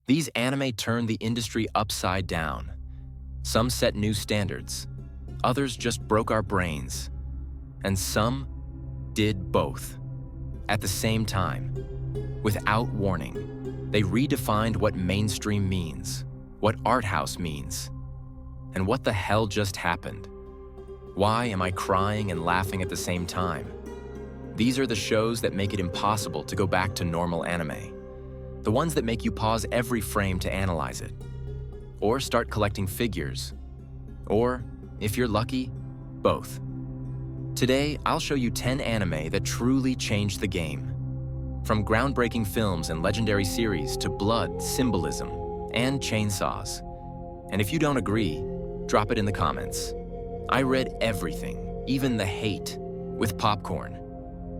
These anime turned the industry upside down. Some set new standards, others just broke our brains, and some did both. At the same time, without warning, they redefined what mainstream means, what art house means, and what the hell just happened. Why am I crying and laughing at the same time? These are the shows that make it impossible to go back to normal anime. The ones that make you pause every frame to analyze it. Or start collecting figures. Or, if you're lucky, both. Today, I'll show you 10 anime that truly changed the game. From groundbreaking films and legendary series to blood, symbolism, and chainsaws. And if you don't agree, drop it in the comments. I read everything, even the hate, with popcorn.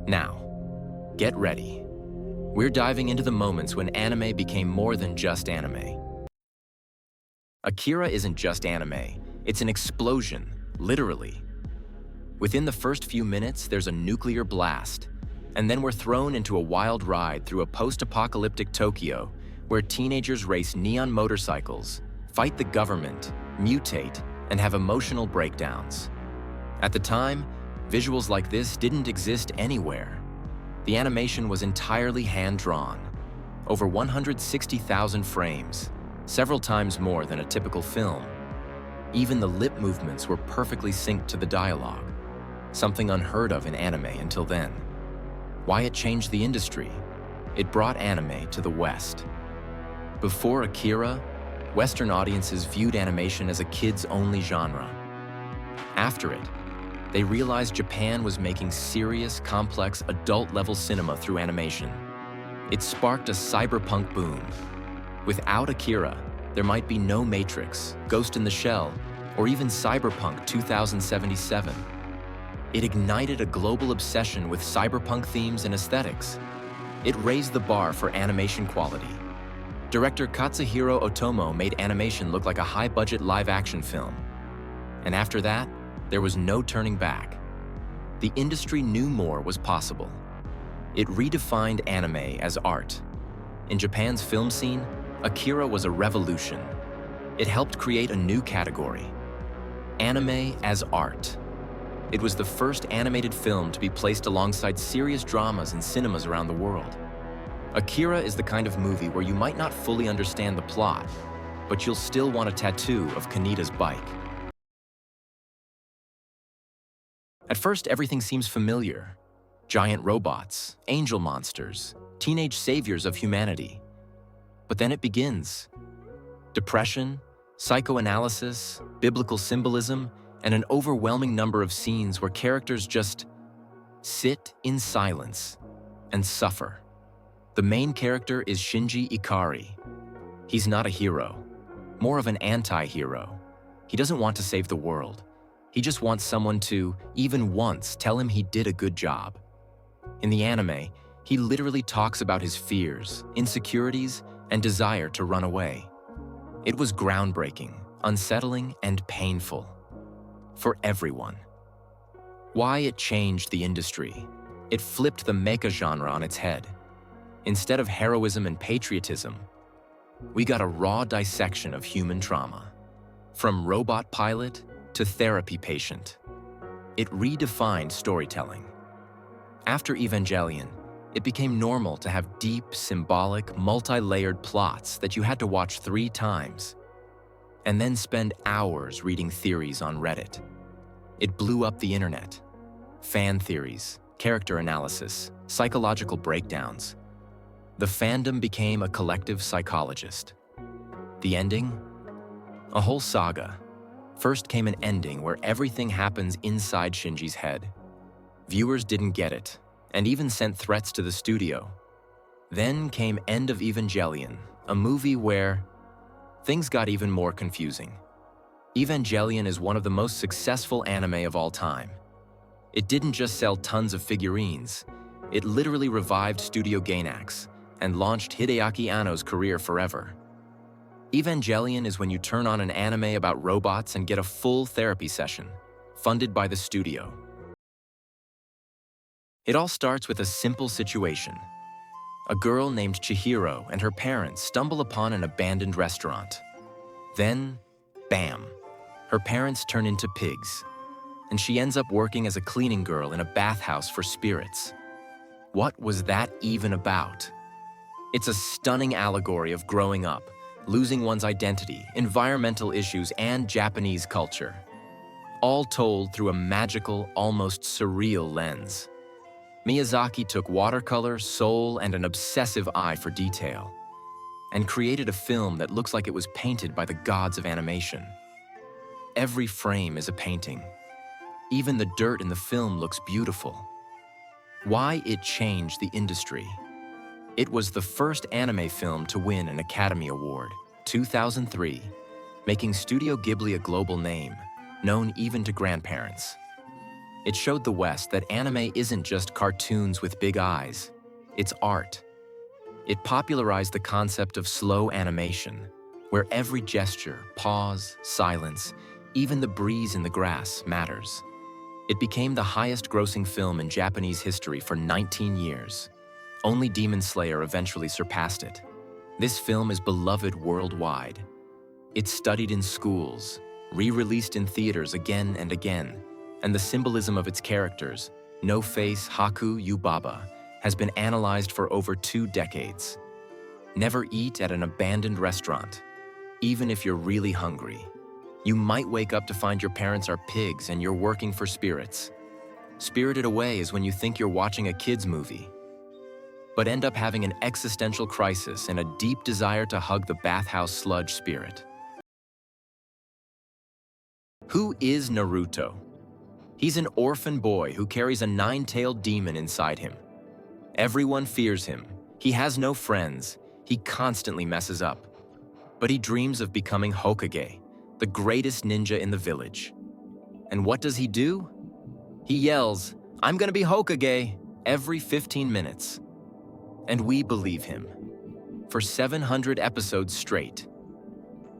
Now, get ready. We're diving into the moments when anime became more than just anime. Akira isn't just anime, it's an explosion, literally. Within the first few minutes, there's a nuclear blast, and then we're thrown into a wild ride through a post-apocalyptic Tokyo where teenagers race neon motorcycles, fight the government, mutate, and have emotional breakdowns. At the time, visuals like this didn't exist anywhere. The animation was entirely hand-drawn, over 160,000 frames, several times more than a typical film. Even the lip movements were perfectly synced to the dialogue, something unheard of in anime until then. Why it changed the industry? It brought anime to the West. Before Akira, Western audiences viewed animation as a kids-only genre. After it, they realized Japan was making serious, complex, adult-level cinema through animation. It sparked a cyberpunk boom. Without Akira, there might be no Matrix, Ghost in the Shell, or even Cyberpunk 2077. It ignited a global obsession with cyberpunk themes and aesthetics. It raised the bar for animation quality. Director Katsuhiro Otomo made animation look like a high-budget live-action film. And after that, there was no turning back. The industry knew more was possible. It redefined anime as art. In Japan's film scene, Akira was a revolution. It helped create a new category: anime as art. It was the first animated film to be placed alongside serious dramas in cinemas around the world. Akira is the kind of movie where you might not fully understand the plot, but you'll still want a tattoo of Kaneta's bike. At first, everything seems familiar. Giant robots, angel monsters, teenage saviors of humanity. But then it begins. Depression, psychoanalysis, biblical symbolism, and an overwhelming number of scenes where characters just sit in silence and suffer. The main character is Shinji Ikari. He's not a hero, more of an anti-hero. He doesn't want to save the world. He just wants someone to, even once, tell him he did a good job. In the anime, he literally talks about his fears, insecurities, and desire to run away. It was groundbreaking, unsettling, and painful. For everyone. Why it changed the industry? It flipped the mecha genre on its head. Instead of heroism and patriotism, we got a raw dissection of human trauma. From robot pilot to therapy patient. It redefined storytelling. After Evangelion, it became normal to have deep, symbolic, multi-layered plots that you had to watch 3 times, and then spend hours reading theories on Reddit. It blew up the internet. Fan theories, character analysis, psychological breakdowns. The fandom became a collective psychologist. The ending? A whole saga. First came an ending where everything happens inside Shinji's head. Viewers didn't get it, and even sent threats to the studio. Then came End of Evangelion, a movie where things got even more confusing. Evangelion is one of the most successful anime of all time. It didn't just sell tons of figurines, it literally revived Studio Gainax and launched Hideaki Anno's career forever. Evangelion is when you turn on an anime about robots and get a full therapy session, funded by the studio. It all starts with a simple situation. A girl named Chihiro and her parents stumble upon an abandoned restaurant. Then, bam, her parents turn into pigs, and she ends up working as a cleaning girl in a bathhouse for spirits. What was that even about? It's a stunning allegory of growing up, losing one's identity, environmental issues, and Japanese culture. All told through a magical, almost surreal lens. Miyazaki took watercolor, soul, and an obsessive eye for detail, and created a film that looks like it was painted by the gods of animation. Every frame is a painting. Even the dirt in the film looks beautiful. Why it changed the industry? It was the first anime film to win an Academy Award, 2003, making Studio Ghibli a global name, known even to grandparents. It showed the West that anime isn't just cartoons with big eyes, it's art. It popularized the concept of slow animation, where every gesture, pause, silence, even the breeze in the grass matters. It became the highest-grossing film in Japanese history for 19 years. Only Demon Slayer eventually surpassed it. This film is beloved worldwide. It's studied in schools, re-released in theaters again and again, and the symbolism of its characters, No Face, Haku, Yubaba, has been analyzed for over 2 decades. Never eat at an abandoned restaurant, even if you're really hungry. You might wake up to find your parents are pigs and you're working for spirits. Spirited Away is when you think you're watching a kid's movie, but end up having an existential crisis and a deep desire to hug the bathhouse sludge spirit. Who is Naruto? He's an orphan boy who carries a 9-tailed demon inside him. Everyone fears him. He has no friends. He constantly messes up. But he dreams of becoming Hokage, the greatest ninja in the village. And what does he do? He yells, "I'm gonna be Hokage," every 15 minutes. And we believe him. For 700 episodes straight.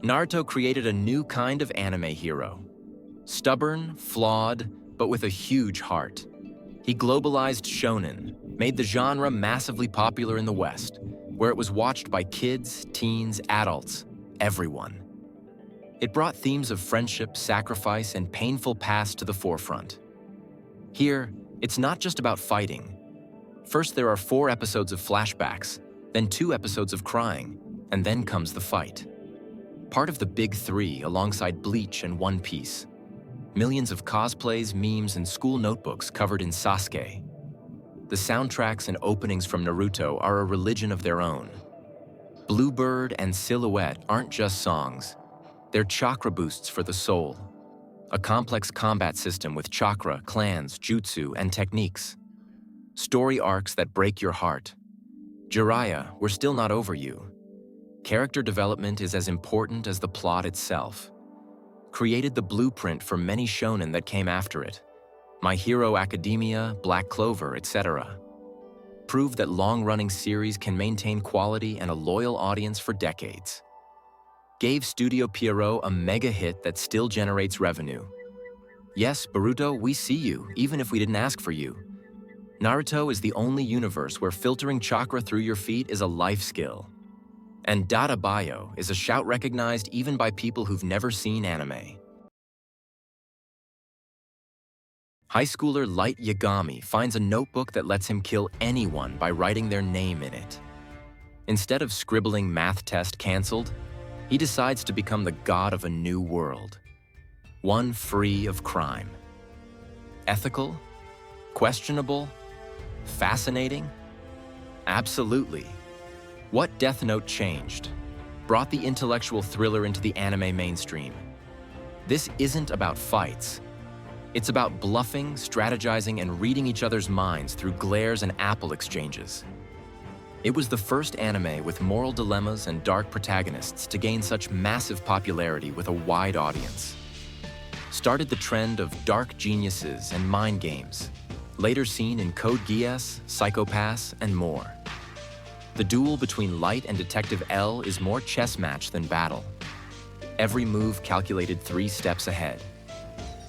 Naruto created a new kind of anime hero. Stubborn, flawed, but with a huge heart. He globalized shonen, made the genre massively popular in the West, where it was watched by kids, teens, adults, everyone. It brought themes of friendship, sacrifice, and painful past to the forefront. Here, it's not just about fighting. First, there are 4 episodes of flashbacks, then 2 episodes of crying, and then comes the fight. Part of the big 3 alongside Bleach and One Piece. Millions of cosplays, memes, and school notebooks covered in Sasuke. The soundtracks and openings from Naruto are a religion of their own. Bluebird and Silhouette aren't just songs. They're chakra boosts for the soul. A complex combat system with chakra, clans, jutsu, and techniques. Story arcs that break your heart. Jiraiya, we're still not over you. Character development is as important as the plot itself. Created the blueprint for many shonen that came after it. My Hero Academia, Black Clover, etc. Proved that long-running series can maintain quality and a loyal audience for decades. Gave Studio Pierrot a mega hit that still generates revenue. Yes, Boruto, we see you, even if we didn't ask for you. Naruto is the only universe where filtering chakra through your feet is a life skill. And Databayo is a shout recognized even by people who've never seen anime. High schooler Light Yagami finds a notebook that lets him kill anyone by writing their name in it. Instead of scribbling math test canceled, he decides to become the god of a new world. One free of crime. Ethical? Questionable? Fascinating? Absolutely. What Death Note changed? Brought the intellectual thriller into the anime mainstream. This isn't about fights. It's about bluffing, strategizing, and reading each other's minds through glares and apple exchanges. It was the first anime with moral dilemmas and dark protagonists to gain such massive popularity with a wide audience. Started the trend of dark geniuses and mind games, later seen in Code Geass, Psycho Pass, and more. The duel between Light and Detective L is more chess match than battle. Every move calculated 3 steps ahead.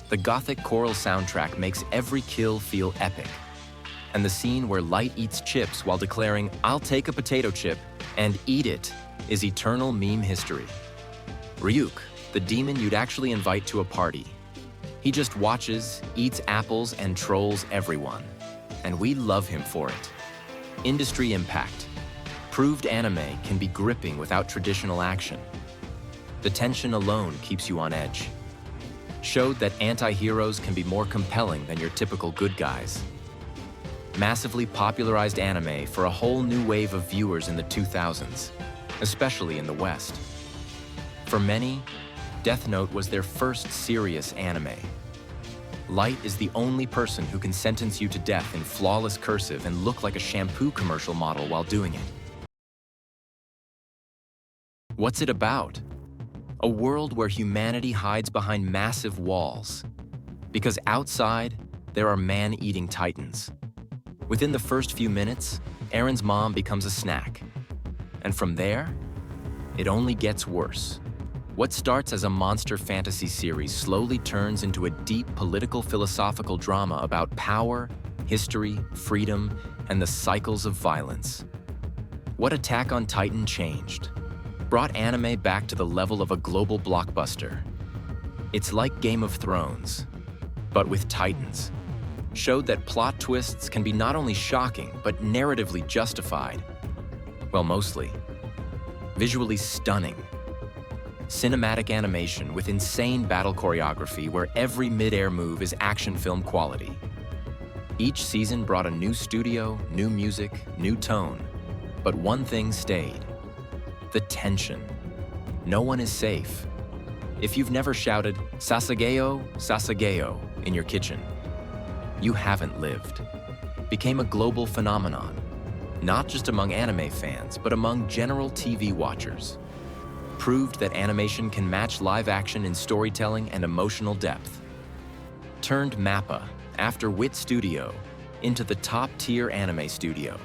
The gothic choral soundtrack makes every kill feel epic. And the scene where Light eats chips while declaring, "I'll take a potato chip and eat it," is eternal meme history. Ryuk, the demon you'd actually invite to a party. He just watches, eats apples, and trolls everyone. And we love him for it. Industry impact. Proved anime can be gripping without traditional action. The tension alone keeps you on edge. Showed that anti-heroes can be more compelling than your typical good guys. Massively popularized anime for a whole new wave of viewers in the 2000s, especially in the West. For many, Death Note was their first serious anime. Light is the only person who can sentence you to death in flawless cursive and look like a shampoo commercial model while doing it. What's it about? A world where humanity hides behind massive walls. Because outside, there are man-eating titans. Within the first few minutes, Aaron's mom becomes a snack. And from there, it only gets worse. What starts as a monster fantasy series slowly turns into a deep political philosophical drama about power, history, freedom, and the cycles of violence. What Attack on Titan changed? Brought anime back to the level of a global blockbuster. It's like Game of Thrones, but with titans. Showed that plot twists can be not only shocking, but narratively justified. Well, mostly. Visually stunning. Cinematic animation with insane battle choreography where every mid-air move is action film quality. Each season brought a new studio, new music, new tone. But one thing stayed. The tension. No one is safe. If you've never shouted, "Sasageo, Sasageo," in your kitchen, you haven't lived. Became a global phenomenon, not just among anime fans, but among general TV watchers. Proved that animation can match live action in storytelling and emotional depth. Turned MAPPA, after WIT Studio, into the top-tier anime studio.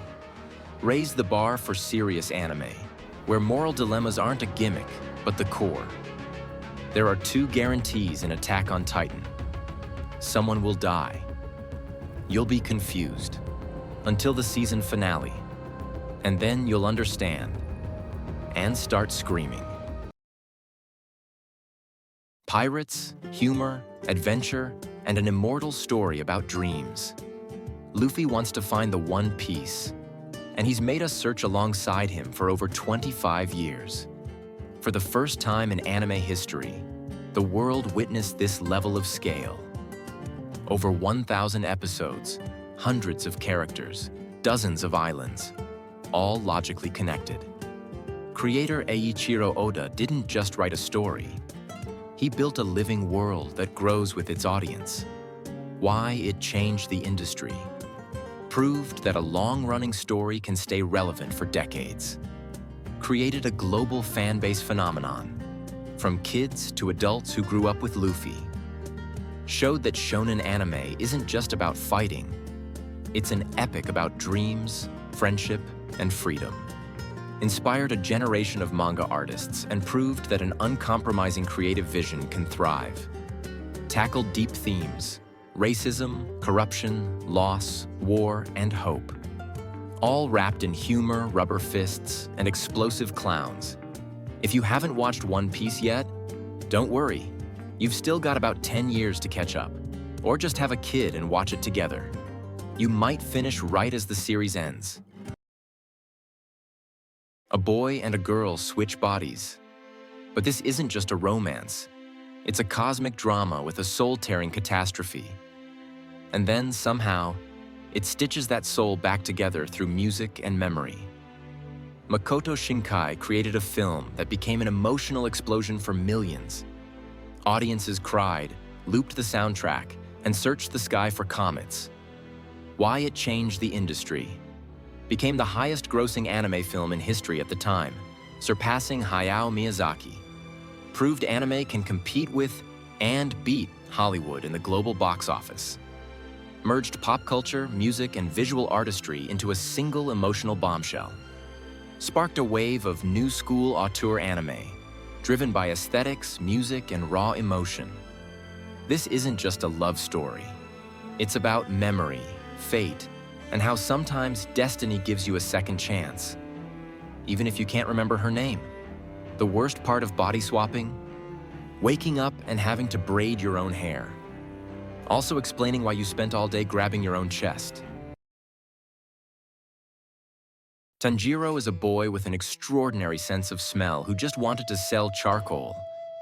Raised the bar for serious anime, where moral dilemmas aren't a gimmick, but the core. There are two guarantees in Attack on Titan. Someone will die. You'll be confused until the season finale, and then you'll understand and start screaming. Pirates, humor, adventure, and an immortal story about dreams. Luffy wants to find the One Piece, and he's made us search alongside him for over 25 years. For the first time in anime history, the world witnessed this level of scale. Over 1,000 episodes, hundreds of characters, dozens of islands, all logically connected. Creator Eiichiro Oda didn't just write a story. He built a living world that grows with its audience. Why it changed the industry. Proved that a long-running story can stay relevant for decades. Created a global fan-base phenomenon, from kids to adults who grew up with Luffy. Showed that shonen anime isn't just about fighting. It's an epic about dreams, friendship, and freedom. Inspired a generation of manga artists and proved that an uncompromising creative vision can thrive. Tackled deep themes: racism, corruption, loss, war, and hope. All wrapped in humor, rubber fists, and explosive clowns. If you haven't watched One Piece yet, don't worry. You've still got about 10 years to catch up, or just have a kid and watch it together. You might finish right as the series ends. A boy and a girl switch bodies. But this isn't just a romance. It's a cosmic drama with a soul-tearing catastrophe. And then, somehow, it stitches that soul back together through music and memory. Makoto Shinkai created a film that became an emotional explosion for millions. Audiences cried, looped the soundtrack, and searched the sky for comets. Why it changed the industry. Became the highest-grossing anime film in history at the time, surpassing Hayao Miyazaki. Proved anime can compete with and beat Hollywood in the global box office. Merged pop culture, music, and visual artistry into a single emotional bombshell. Sparked a wave of new-school auteur anime, driven by aesthetics, music, and raw emotion. This isn't just a love story. It's about memory, fate, and how sometimes destiny gives you a second chance, even if you can't remember her name. The worst part of body swapping? Waking up and having to braid your own hair. Also explaining why you spent all day grabbing your own chest. Tanjiro is a boy with an extraordinary sense of smell who just wanted to sell charcoal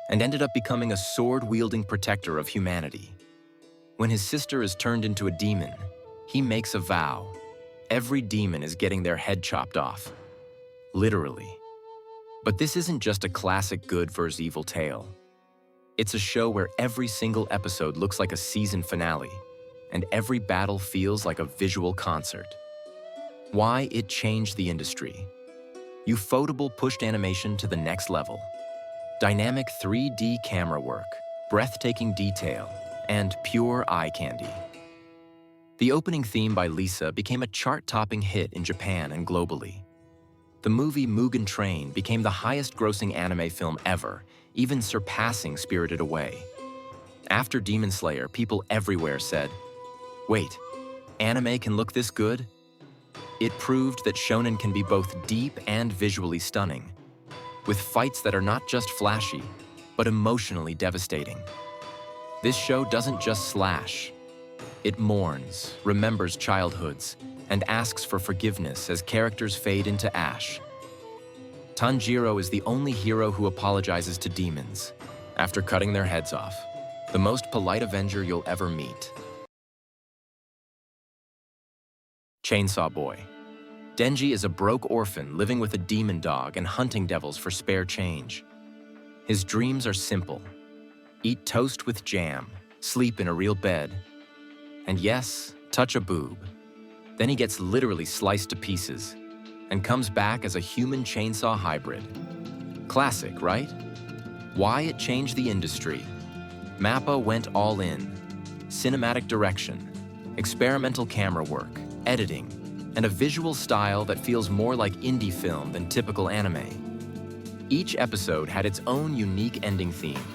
and ended up becoming a sword-wielding protector of humanity. When his sister is turned into a demon, he makes a vow. Every demon is getting their head chopped off. Literally. But this isn't just a classic good versus evil tale. It's a show where every single episode looks like a season finale, and every battle feels like a visual concert. Why it changed the industry. Ufotable pushed animation to the next level. Dynamic 3D camera work, breathtaking detail, and pure eye candy. The opening theme by Lisa became a chart-topping hit in Japan and globally. The movie Mugen Train became the highest-grossing anime film ever, even surpassing Spirited Away. After Demon Slayer, people everywhere said, "Wait, anime can look this good?" It proved that shonen can be both deep and visually stunning, with fights that are not just flashy, but emotionally devastating. This show doesn't just slash. It mourns, remembers childhoods, and asks for forgiveness as characters fade into ash. Tanjiro is the only hero who apologizes to demons after cutting their heads off, the most polite avenger you'll ever meet. Chainsaw Boy. Denji is a broke orphan living with a demon dog and hunting devils for spare change. His dreams are simple. Eat toast with jam, sleep in a real bed, and yes, touch a boob. Then he gets literally sliced to pieces and comes back as a human chainsaw hybrid. Classic, right? Why it changed the industry. Mappa went all in. Cinematic direction, experimental camera work, editing, and a visual style that feels more like indie film than typical anime. Each episode had its own unique ending theme,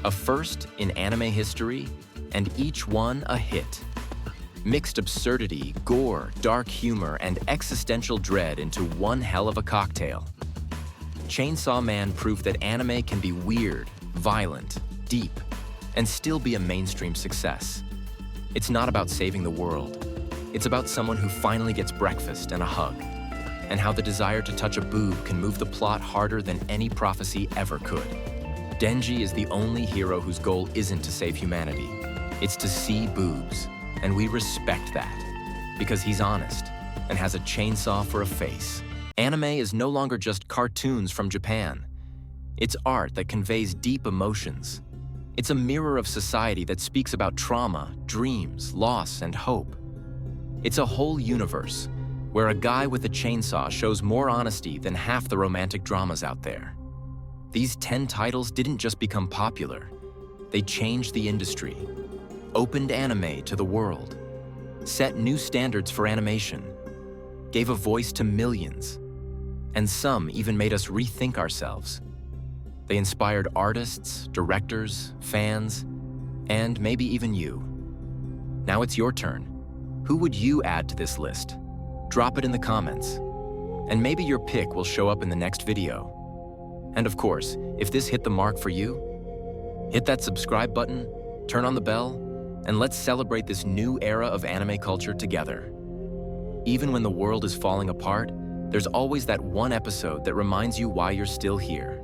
a first in anime history, and each one a hit. Mixed absurdity, gore, dark humor, and existential dread into one hell of a cocktail. Chainsaw Man proved that anime can be weird, violent, deep, and still be a mainstream success. It's not about saving the world. It's about someone who finally gets breakfast and a hug, and how the desire to touch a boob can move the plot harder than any prophecy ever could. Denji is the only hero whose goal isn't to save humanity. It's to see boobs, and we respect that, because he's honest and has a chainsaw for a face. Anime is no longer just cartoons from Japan. It's art that conveys deep emotions. It's a mirror of society that speaks about trauma, dreams, loss, and hope. It's a whole universe where a guy with a chainsaw shows more honesty than half the romantic dramas out there. These 10 titles didn't just become popular. They changed the industry, opened anime to the world, set new standards for animation, gave a voice to millions, and some even made us rethink ourselves. They inspired artists, directors, fans, and maybe even you. Now it's your turn. Who would you add to this list? Drop it in the comments, and maybe your pick will show up in the next video. And of course, if this hit the mark for you, hit that subscribe button, turn on the bell, and let's celebrate this new era of anime culture together. Even when the world is falling apart, there's always that one episode that reminds you why you're still here.